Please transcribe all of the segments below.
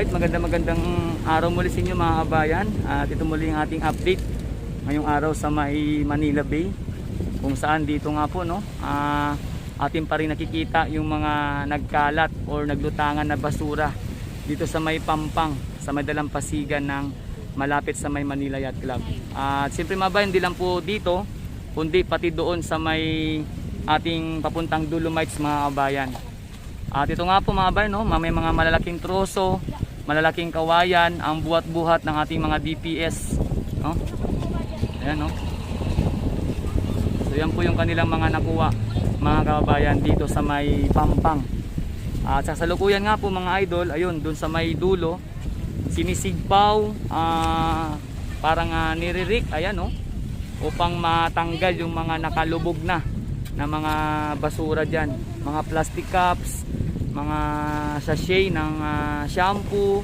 Alright, magandang araw muli sa inyo mga kabayan. At ito muli ang ating update ngayong araw sa may Manila Bay, kung saan dito nga po atin pa rin nakikita yung mga nagkalat or naglutangan na basura dito sa may Pampang, sa may dalampasigan ng malapit sa may Manila Yacht Club. At siyempre mga kabayan, hindi lang po dito kundi pati doon sa may ating papuntang Dolomites mga kabayan. At ito nga po mga kabayan, may mga malalaking troso, malalaking kawayan ang buhat-buhat ng ating mga DPS, no? Ayan, no? So yan po yung kanilang mga nakuha mga kabayan dito sa may Pampang. At sa kasalukuyan nga po mga idol, ayun, dun sa may dulo sinisigpaw, parang niririk, ayan, no? Upang matanggal yung mga nakalubog na mga basura dyan, mga plastic cups, mga sachet ng shampoo,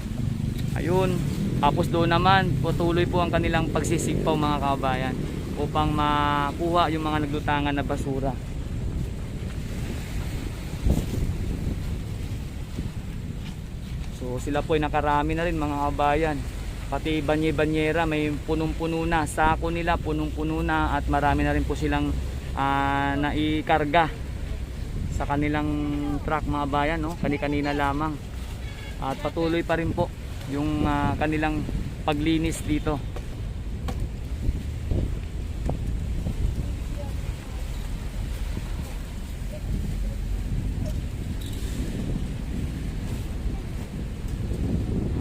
ayun. Tapos doon naman patuloy po ang kanilang pagsisigpaw mga kabayan upang makuha yung mga naglutangan na basura. So sila po ay nakarami na rin mga kabayan, pati banye-banyera may punong-puno na, sako nila punong-puno na, at marami na rin po silang naikarga sa kanilang truck mga bayan, no? Kani-kanina lamang. At patuloy pa rin po yung kanilang paglinis dito.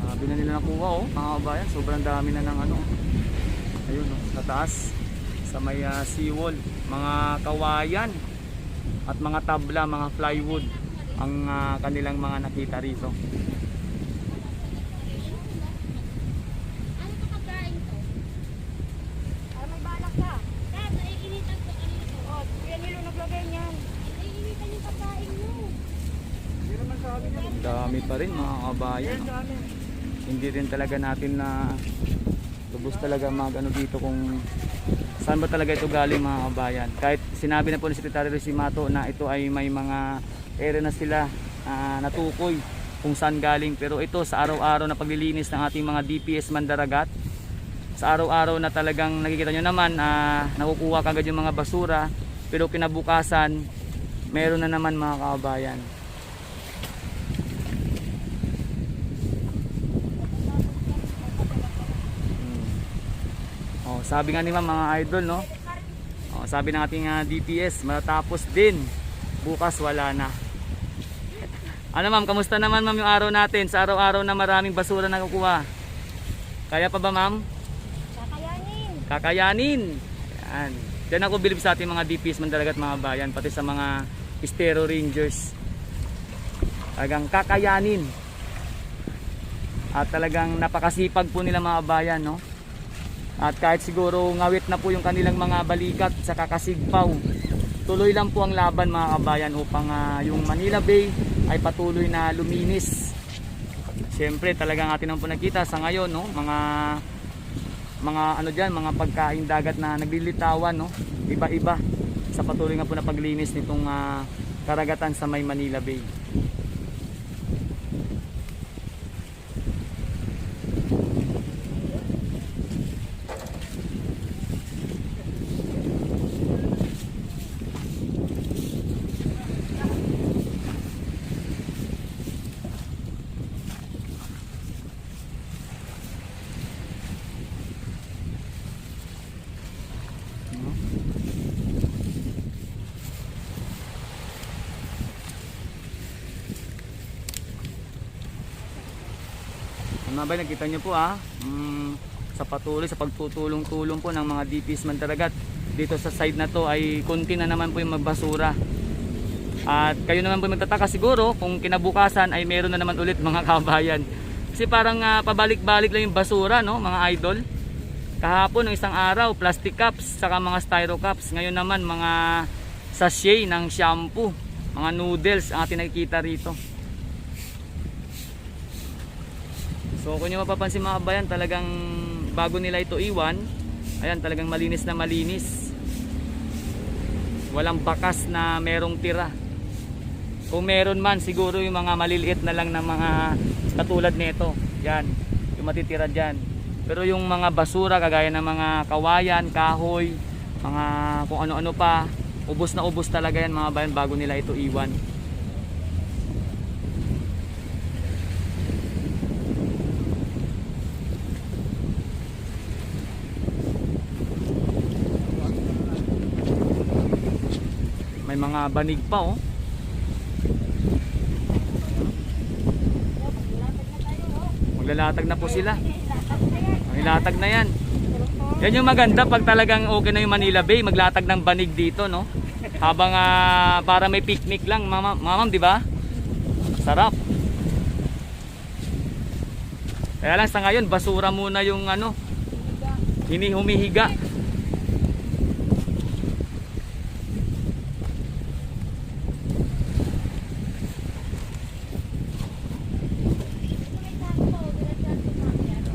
Sabi na nila nakuha, mga kabayan, sobrang dami na ng ayun, sa taas sa may seawall, mga kawayan at mga tabla, mga plywood ang kanilang mga nakita rito. Ano ka pagkain to? May balak ka. Dad, naiinitan ko kanina to. Oh, yan nilo naglagay niyan. Naiinitan yung pagkain nyo. Hindi naman sabi niya. Dami pa rin mga kabayan. Hindi rin talaga natin na lubos talaga magano dito kung saan ba talaga ito galing mga kabayan. Kahit sinabi na po ni Secretary Resimato na ito ay may mga area na sila natukoy kung saan galing. Pero ito sa araw-araw na paglilinis ng ating mga DPS Mandaragat, sa araw-araw na talagang nakikita nyo naman nakukuha kagad yung mga basura, pero kinabukasan meron na naman mga kabayan. Sabi nga ni ma'am mga idol, no? Sabi ng ating DPS, matatapos din bukas, wala na. Ano ma'am, kamusta naman ma'am yung araw natin sa araw-araw na maraming basura na kukuha? Kaya pa ba ma'am? Kakayanin. Kakayanin. Yan. Diyan ako bilib sa ating mga DPS Mandaragat mga bayan, pati sa mga Estero Rangers. Talagang kakayanin. At talagang napakasipag po nila mga bayan, no? At kahit siguro ngawit na po yung kanilang mga balikat sa kakasigpaw, tuloy lang po ang laban mga kabayan upang yung Manila Bay ay patuloy na luminis. Siyempre talagang atin ang po nakita sa ngayon, no? Mga ano diyan, mga pagkain dagat na naglilitawan, no? Iba-iba sa patuloy nga po na paglinis nitong karagatan sa may Manila Bay. Mga bay, nakita nyo po sa patuloy sa pagtutulong-tulong po ng mga DPS Mandaragat dito sa side na to ay konti na naman po yung magbasura. At kayo naman po magtataka siguro kung kinabukasan ay meron na naman ulit mga kabayan. Kasi parang pabalik-balik lang yung basura, no mga idol. Kahapon ng isang araw plastic cups saka mga styro cups, ngayon naman mga sachet ng shampoo, mga noodles ang ating nakikita rito. So kung nyo mapapansin mga kabayan, talagang bago nila ito iwan, ayan, talagang malinis na malinis. Walang bakas na merong tira. Kung meron man, siguro yung mga maliliit na lang na mga katulad nito. Yan, yung matitira dyan. Pero yung mga basura kagaya ng mga kawayan, kahoy, mga kung ano-ano pa, ubos na ubos talaga yan mga bayan bago nila ito iwan. May mga banig pa oh. Maglalatag na po sila. Maglatag na yan. Yan yung maganda pag talagang okay na yung Manila Bay, maglatag ng banig dito, no? Habang para may picnic lang, ma'am, di ba? Sarap. Kaya lang sa ngayon, basura muna yung ano, humihiga.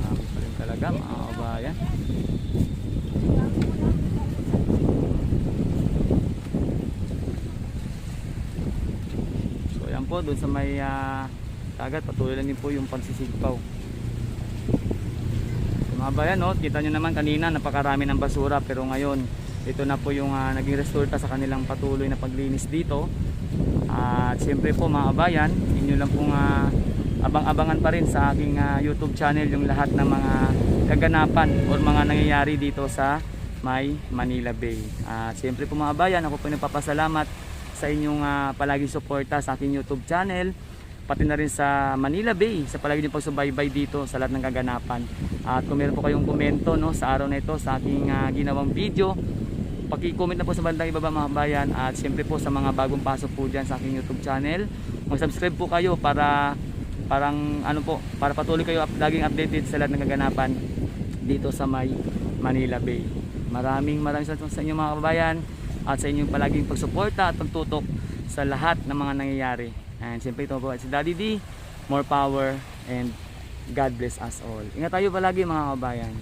Grabe pa rin talaga, mga kabayan. So yan po, dun sa may dagat, patuloy lang din po yung pagsisigpaw. So, mga bayan, no, kita nyo naman kanina napakarami ng basura, pero ngayon ito na po yung naging resulta sa kanilang patuloy na paglinis dito. At siyempre po mga kabayan, inyo lang pong abang-abangan pa rin sa aking YouTube channel yung lahat ng mga kaganapan or mga nangyayari dito sa may Manila Bay. At siyempre po mga kabayan, ako po nagpapasalamat sa inyong palaging suporta sa aking YouTube channel, pati na rin sa Manila Bay, sa palagi niyong pagsubaybay dito sa lahat ng kaganapan. At kung meron po kayong komento, no, sa araw na ito sa aking ginawang video, paki-comment na po sa bandang ibaba mga kabayan. At siyempre po sa mga bagong pasok po dyan sa aking YouTube channel, mag-subscribe po kayo para para patuloy kayo laging updated sa lahat ng kaganapan dito sa may Manila Bay. Maraming salamat sa inyo mga kababayan at sa inyong palaging pagsuporta at pagtutok sa lahat ng mga nangyayari. And siyempre ito po si Daddy D, more power and God bless us all. Ingat tayo palagi mga kababayan.